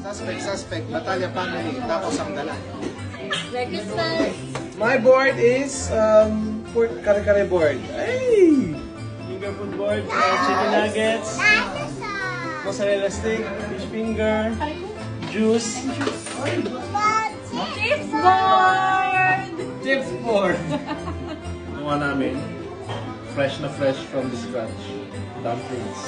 Suspect, Batalya Family, tapos ang dala. Merry Christmas! My board is pork kare-kare board. Ay! Finger food board, chicken nuggets, mozzarella stick, fish finger, juice, Chips board! chips board. Gawa namin, fresh na fresh from the scratch. Dumplings.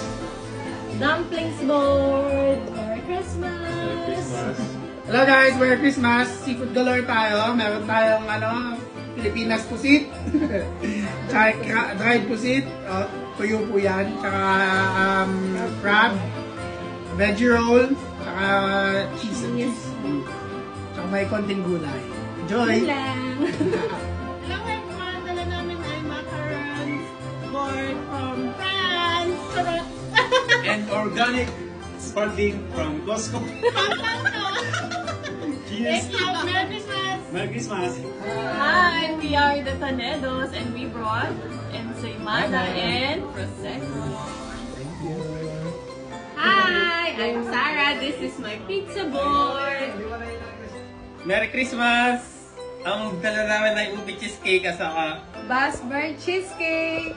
Dumplings board! Merry Christmas! Merry Christmas. Hello guys, Merry Christmas! Seafood galore tayo. Meron tayong Pilipinas pusit. Tsaka dried pusit. Tuyo po yan. Tsaka crab. Veggie roll. Tsaka cheese. Tsaka may konting gulay. Enjoy! Hello everyone! Dala namin ay macarons board from France! And organic sparkling from Costco. Cheers! Merry Christmas! Merry Christmas! Hi! We are the Tanedos and we brought ensaymada and prosecco. Thank you. Hi! I'm Sarah. This is my pizza board. Merry Christmas! Ang dala namin ay ubi cheesecake at saka Basburn cheesecake.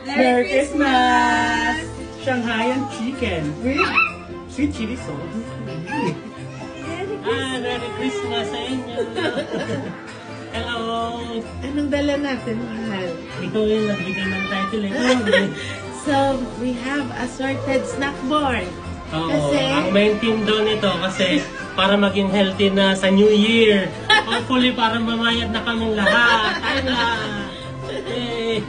Merry Christmas! Shanghayan chicken with sweet chili sauce. Merry Christmas sa inyo! Hello! Anong dala natin, mahal? Ikaw yung nagbigay ng title eh. So, we have assorted snack board. Oo, Kasi? ang main team daw nito kasi para maging healthy na sa New Year. Hopefully para mamayat na kaming lahat. Tayo na! Yay!